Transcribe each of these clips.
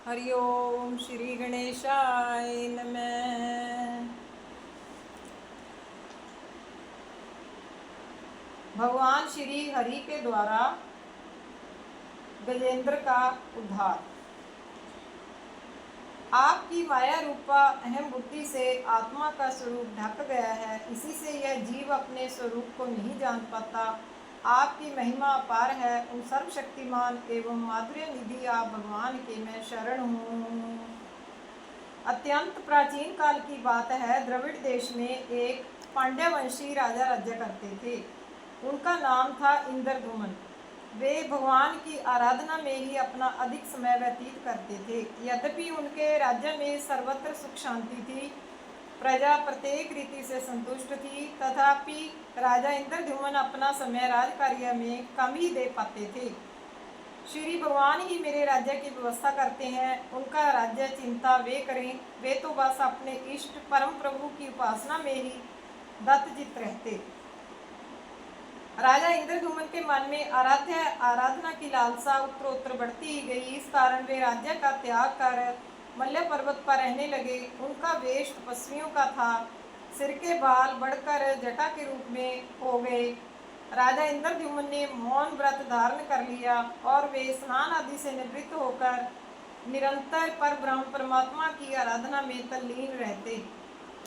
हरि ओम श्री गणेशाय नमः। भगवान श्री हरि के द्वारा गजेंद्र का उद्धार। आपकी माया रूपा अहम बुद्धि से आत्मा का स्वरूप ढक गया है, इसी से यह जीव अपने स्वरूप को नहीं जान पाता। आपकी महिमा अपार है। उन सर्वशक्तिमान एवं माधुर्य निधि आप भगवान के मैं शरण हूँ। अत्यंत प्राचीन काल की बात है। द्रविड़ देश में एक पांड्य वंशी राजा राज्य करते थे। उनका नाम था इंद्रद्युम्न। वे भगवान की आराधना में ही अपना अधिक समय व्यतीत करते थे। यद्यपि उनके राज्य में सर्वत्र सुख शांति थी, प्रजा प्रत्येक रीति से संतुष्ट थी, तथापि राजा इंद्रद्युम्न अपना समय राजकार्य में कम ही दे पाते थे। श्री भगवान ही मेरे राज्य की व्यवस्था करते हैं, उनका राज्य चिंता वे करें। वे तो बस अपने इष्ट परम प्रभु की उपासना में ही दत्तचित्त रहते। राजा इंद्रद्युम्न के मन में आराधना की लालसा उत्तरोत्तर बढ़ती ही गई। इस कारण वे राज्य का त्याग कर मल्य पर्वत पर रहने लगे। उनका वेश तपस्वियों का था। सिर के बाल बढ़कर जटा के रूप में हो गए। राजा इंद्रद्युम्न ने मौन व्रत धारण कर लिया और वे स्नान आदि से निवृत्त होकर निरंतर पर ब्रह्म परमात्मा की आराधना में तल्लीन रहते।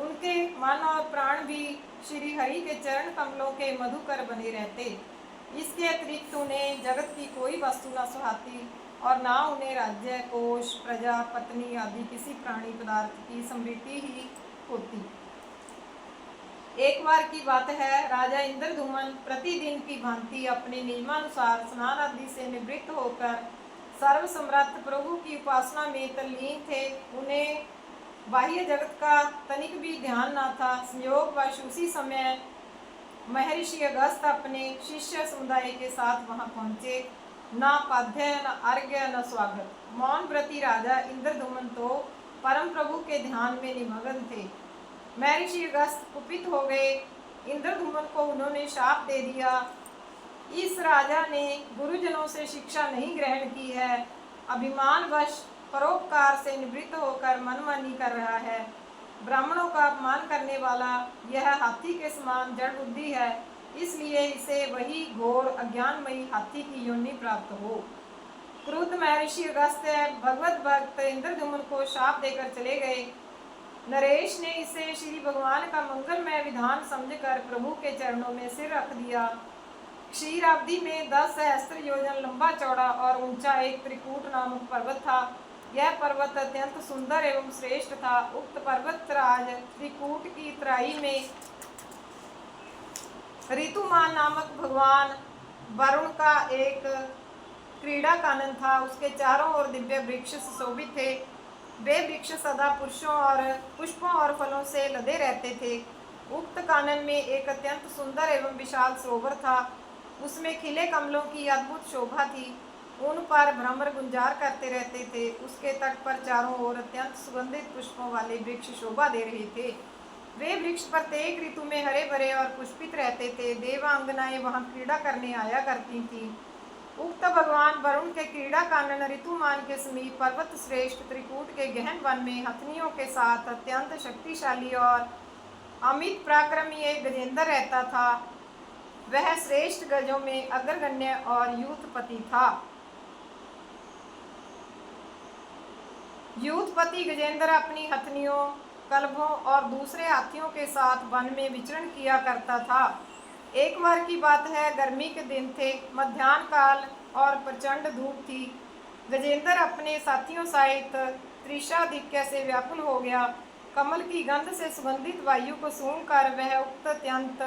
उनके मन और प्राण भी श्री हरि के चरण कमलों के मधुकर बने रहते। इसके अतिरिक्त उन्हें जगत की कोई वस्तु न सुहाती और ना उन्हें राज्य, कोष, प्रजा, पत्नी आदि किसी प्राणी पदार्थ की समृद्धि ही होती। एक बार की बात है, राजा इंद्रद्युम्न प्रतिदिन की भांति अपने नियमानुसार स्नान आदि से निवृत्त होकर सर्वसम्राट प्रभु की उपासना में तल्लीन थे। उन्हें बाह्य जगत का तनिक भी ध्यान न था। संयोगवश उसी समय महर्षि अगस्त अपने शिष्य समुदाय के साथ वहां पहुंचे। न पाद्य, न अर्घ्य, न स्वागत। मौन व्रती राजा इंद्रद्युम्न तो परम प्रभु के ध्यान में निमग्न थे। महर्षि अगस्त कुपित हो गए। इंद्रद्युम्न को उन्होंने शाप दे दिया। इस राजा ने गुरुजनों से शिक्षा नहीं ग्रहण की है, अभिमानवश परोपकार से निवृत्त होकर मनमानी कर रहा है। ब्राह्मणों का अपमान करने वाला यह हाथी के समान जड़ बुद्धि है, इसलिए इसे वही घोर अज्ञानमयी हाथी की योनि प्राप्त हो। क्रुद्ध महर्षि अगस्त भगवत भक्त इंद्रद्युम्न को शाप देकर चले गए। नरेश ने इसे श्री भगवान का मंगलमय विधान समझकर प्रभु के चरणों में सिर रख दिया। क्षीराब्दी में 10 सहस्त्र योजन लंबा चौड़ा और ऊंचा एक त्रिकूट नामक पर्वत था। यह पर्वत अत्यंत सुंदर एवं श्रेष्ठ था। उक्त पर्वतराज त्रिकूट की तराई में ऋतुमान नामक भगवान वरुण का एक क्रीड़ा कानन था। उसके चारों ओर दिव्य वृक्ष सुशोभित थे। वे वृक्ष सदा पुष्पों और फलों से लदे रहते थे। उक्त कानन में एक अत्यंत सुंदर एवं विशाल सरोवर था। उसमें खिले कमलों की अद्भुत शोभा थी। उन पर भ्रमर गुंजार करते रहते थे। उसके तट पर चारों ओर अत्यंत सुगंधित पुष्पों वाले वृक्ष शोभा दे रहे थे। वे वृक्ष प्रत्येक ऋतु में हरे भरे और पुष्पित रहते थे। देवांगनाएं वहां क्रीड़ा करने आया करती थीं। उक्त भगवान वरुण के क्रीड़ा कानन ऋतुमान के समीप पर्वत श्रेष्ठ त्रिकूट के गहन वन में हथनियों के साथ अत्यंत शक्तिशाली और अमित पराक्रमी एक गजेंद्र रहता था। वह श्रेष्ठ गजों में अग्रगण्य और यूथपति था। यूथपति गजेंद्र अपनी हथनियों, कलभों और दूसरे हाथियों के साथ वन में विचरण किया करता था। एक बार की बात है, गर्मी के दिन थे, मध्याह्न काल और प्रचंड धूप थी। गजेंद्र अपने साथियों सहित तृषाधिक्य से व्याकुल हो गया। कमल की गंध से सुगंधित वायु को सूंघकर वह उक्त अत्यंत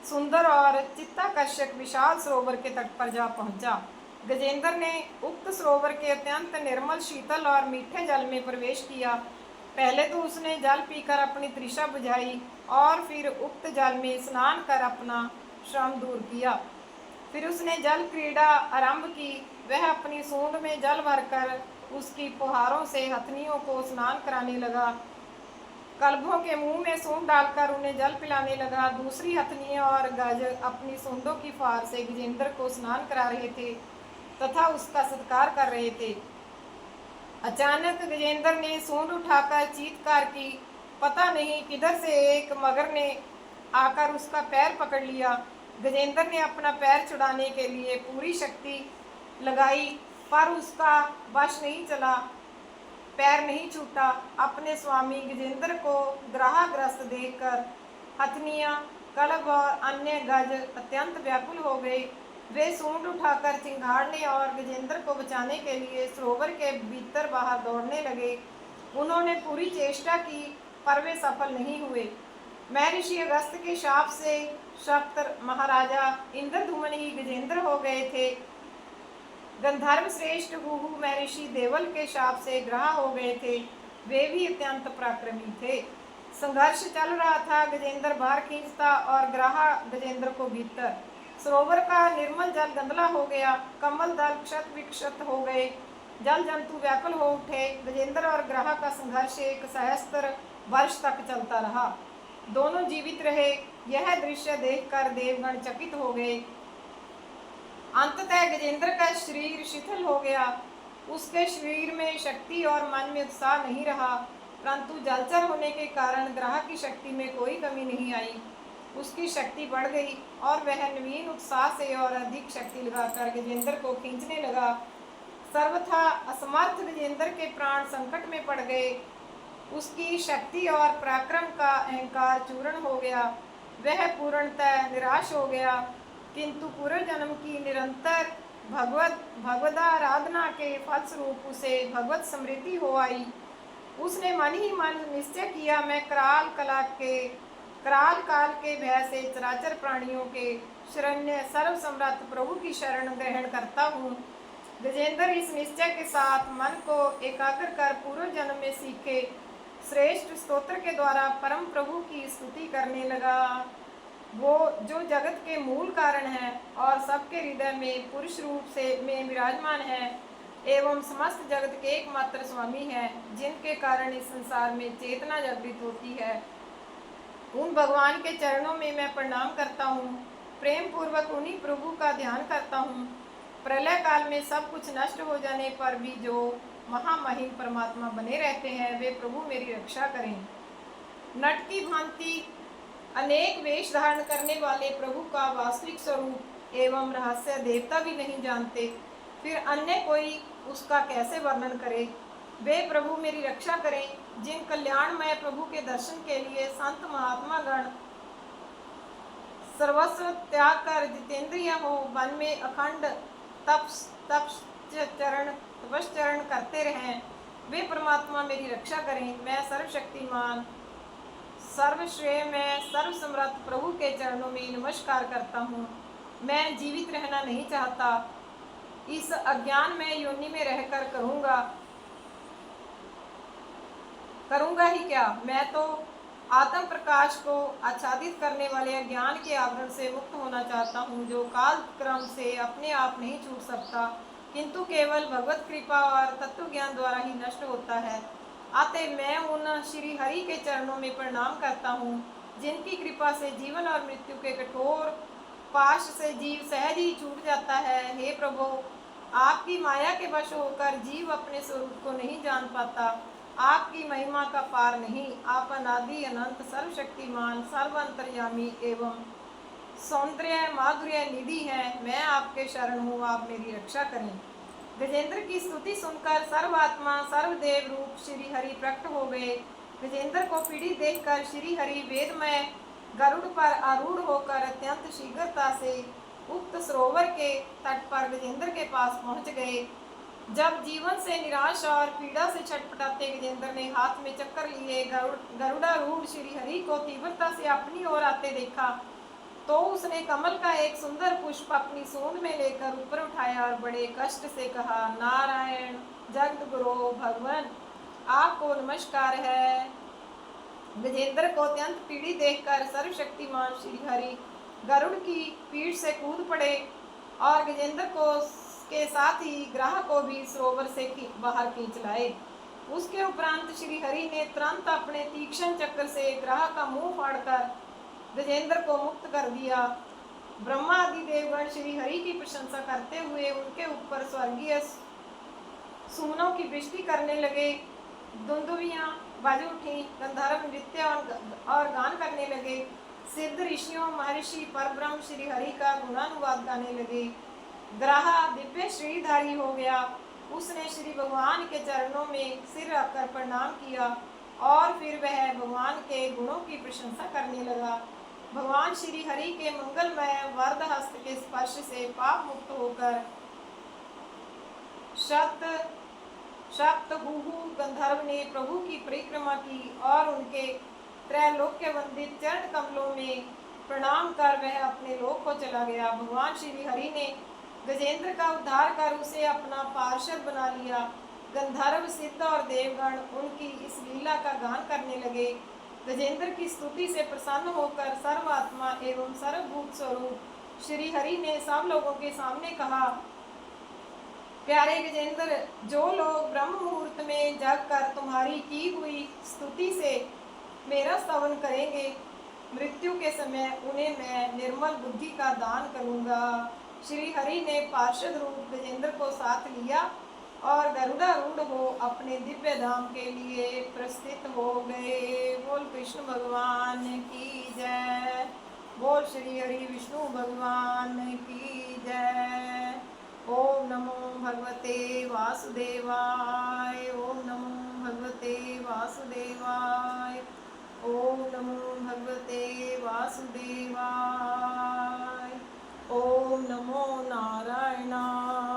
सुंदर और चित्ताकर्षक विशाल सरोवर के तट पर जा पहुंचा। गजेंद्र ने उक्त सरोवर के अत्यंत निर्मल, शीतल और मीठे जल में प्रवेश किया। पहले तो उसने जल पीकर अपनी तृषा बुझाई और फिर उक्त जल में स्नान कर अपना श्रम दूर किया। फिर उसने जल क्रीड़ा आरंभ की। वह अपनी सूंड में जल भरकर उसकी फुहारों से हथनियों को स्नान कराने लगा। कलभों के मुंह में सूंड डालकर उन्हें जल पिलाने लगा। दूसरी हथनियां और गज अपनी सूंडों की फुहार से गजेंद्र को स्नान करा रहे थे तथा उसका सत्कार कर रहे थे। अचानक गजेंद्र ने सूंड उठाकर चीत्कार की। पता नहीं किधर से एक मगर ने आकर उसका पैर पकड़ लिया। गजेंद्र ने अपना पैर छुड़ाने के लिए पूरी शक्ति लगाई, पर उसका वश नहीं चला, पैर नहीं छूटा। अपने स्वामी गजेंद्र को ग्रहाग्रस्त देखकर हथनियां, कलब और अन्य गज अत्यंत व्याकुल हो गए। वे सूंड उठाकर चिंगाड़ने और गजेंद्र को बचाने के लिए सरोवर के भीतर बाहर दौड़ने लगे। उन्होंने पूरी चेष्टा की, पर वे सफल नहीं हुए। महर्षि अगस्त के शाप से सप्त महाराजा इंद्रधुमन ही गजेंद्र हो गए थे। गंधर्व श्रेष्ठ गुहु महर्षि देवल के शाप से ग्रह हो गए थे। वे भी अत्यंत पराक्रमी थे। संघर्ष चल रहा था। गजेंद्र बाहर खींचता और ग्रह गजेंद्र को भीतर। सरोवर का निर्मल जल गंदला हो गया। कमल दल क्षत विक्षत हो गए। जल जंतु व्याकुल हो उठे। गजेंद्र और ग्रह का संघर्ष 1 सहस्त्र वर्ष तक चलता रहा। दोनों जीवित रहे। यह दृश्य देखकर देवगण चकित हो गए। अंततः गजेंद्र का शरीर शिथिल हो गया। उसके शरीर में शक्ति और मन में उत्साह नहीं रहा, परंतु जलचर होने के कारण ग्रह की शक्ति में कोई कमी नहीं आई। उसकी शक्ति बढ़ गई और वह नवीन उत्साह से और अधिक शक्ति लगाकर गजेंद्र को खींचने लगा। सर्वथा असमर्थ गजेंद्र के प्राण संकट में पड़ गए। उसकी शक्ति और पराक्रम का अहंकार चूर्ण हो गया। वह पूर्णतः निराश हो गया। किंतु पूर्व जन्म की निरंतर भगवदाराधना के फलस्वरूप उसे भगवत स्मृति हो आई। उसने मन ही मन निश्चय किया, मैं कराल काल के भय से चराचर प्राणियों के शरण्य सर्व सम्राट प्रभु की शरण ग्रहण करता हूँ। गजेंद्र इस निश्चय के साथ मन को एकाग्र कर पूर्व जन्म में सीखे श्रेष्ठ स्तोत्र के द्वारा परम प्रभु की स्तुति करने लगा। वो जो जगत के मूल कारण है और सबके हृदय में पुरुष रूप से में विराजमान है एवं समस्त जगत के एकमात्र स्वामी है, जिनके कारण इस संसार में चेतना जागृत होती है, उन भगवान के चरणों में मैं प्रणाम करता हूँ। प्रेम पूर्वक उन्हीं प्रभु का ध्यान करता हूँ। प्रलय काल में सब कुछ नष्ट हो जाने पर भी जो महामहिम परमात्मा बने रहते हैं, वे प्रभु मेरी रक्षा करें। नट की भांति अनेक वेश धारण करने वाले प्रभु का वास्तविक स्वरूप एवं रहस्य देवता भी नहीं जानते, फिर अन्य कोई उसका कैसे वर्णन करे। वे प्रभु मेरी रक्षा करें। जिन कल्याणमय प्रभु के दर्शन के लिए संत महात्मा गण सर्वस्व त्याग कर जितेंद्रिय हो वन में अखंड तपश्चरण करते रहें, वे परमात्मा मेरी रक्षा करें। मैं सर्वशक्तिमान सर्वश्रेय में सर्वसमर्थ प्रभु के चरणों में नमस्कार करता हूँ। मैं जीवित रहना नहीं चाहता। इस अज्ञान में योनि में रहकर करूँगा ही क्या। मैं तो आत्म प्रकाश को आच्छादित करने वाले अज्ञान के आवरण से मुक्त होना चाहता हूँ, जो काल क्रम से अपने आप नहीं छूट सकता, किंतु केवल भगवत कृपा और तत्व ज्ञान द्वारा ही नष्ट होता है। अतः मैं उन श्री हरि के चरणों में प्रणाम करता हूँ, जिनकी कृपा से जीवन और मृत्यु के कठोर पाश से जीव सहज ही छूट जाता है। हे प्रभु, आपकी माया के वश होकर जीव अपने स्वरूप को नहीं जान पाता। आपकी महिमा का पार नहीं। आप अनादि अनंत सर्वशक्तिमान सर्वअंतर्यामी एवं सौंदर्य माधुर्य निधि हैं। मैं आपके शरण हूँ, आप मेरी रक्षा करें। गजेंद्र की स्तुति सुनकर सर्वात्मा सर्वदेव रूप श्री हरि प्रकट हो गए। गजेंद्र को पीड़ित देखकर श्री हरि वेदमय गरुड़ पर आरूढ़ होकर अत्यंत शीघ्रता से उक्त सरोवर के तट पर गजेंद्र के पास पहुंच गए। जब जीवन से निराश और पीड़ा से छटपटाते गजेंद्र ने हाथ में चक्कर लिए गरुड़ारूढ़ श्री हरि को तीव्रता से अपनी ओर आते देखा, तो उसने कमल का एक सुंदर पुष्प अपनी सूंड में लेकर ऊपर उठाया और बड़े कष्ट से कहा, नारायण जगत गुरु भगवान, आपको नमस्कार है। गजेंद्र को अत्यंत पीड़ित देखकर सर्वशक्तिमान श्री हरि गरुड़ की पीठ से कूद पड़े और गजेंद्र को के साथ ही ग्रह को भी सरोवर से बाहर खींच लाए। उसके उपरांत श्री हरि ने तुरंत अपने तीक्ष्ण चक्र से ग्रह का मुंह फाड़कर गजेंद्र को मुक्त कर दिया। ब्रह्मा आदि देवगण श्री हरि की प्रशंसा करते हुए उनके ऊपर स्वर्गीय सुमनों की वृष्टि करने लगे, दुंदुभियां बज उठी, गंधर्व नृत्य और गान करने लगे, सिद्ध ऋषियों महर्षि परब्रह्म श्री हरि का गुणानुवाद गाने लगे। ग्राहा दिव्य श्रीधारी हो गया, उसने श्री भगवान के चरणों में सिर रखकर प्रणाम किया और फिर वह भगवान के गुणों की प्रशंसा करने लगा। भगवान श्री हरि के मंगलमय वरद हस्त के स्पर्श से पाप मुक्त होकर शक्त हुहु गंधर्व ने प्रभु की परिक्रमा की और उनके त्रैलोक्य वंदित चरण कमलों में प्रणाम कर वह अपने लोक को चला गया। भगवान श्री हरि ने गजेंद्र का उद्धार कर उसे अपना पार्षद बना लिया। गंधर्व सिद्ध और देवगण उनकी इस लीला का गान करने लगे। गजेंद्र की स्तुति से प्रसन्न होकर सर्वात्मा एवं सर्वभूत स्वरूप श्री हरि ने सब लोगों के सामने कहा, प्यारे गजेंद्र, जो लोग ब्रह्म मुहूर्त में जग कर तुम्हारी की हुई स्तुति से मेरा स्तवन करेंगे, मृत्यु के समय उन्हें मैं निर्मल बुद्धि का दान करूंगा। श्री हरि ने पार्षद रूप गजेंद्र को साथ लिया और गरुड़ारूढ़ हो अपने दिव्य धाम के लिए प्रस्थित हो गए। बोल कृष्ण भगवान की जय। बोल श्री हरि विष्णु भगवान की जय। ओम नमो भगवते वासुदेवाय। ओम नमो भगवते वासुदेवाय। ओम नमो भगवते वासुदेवाय। ओम नमो नारायणाय।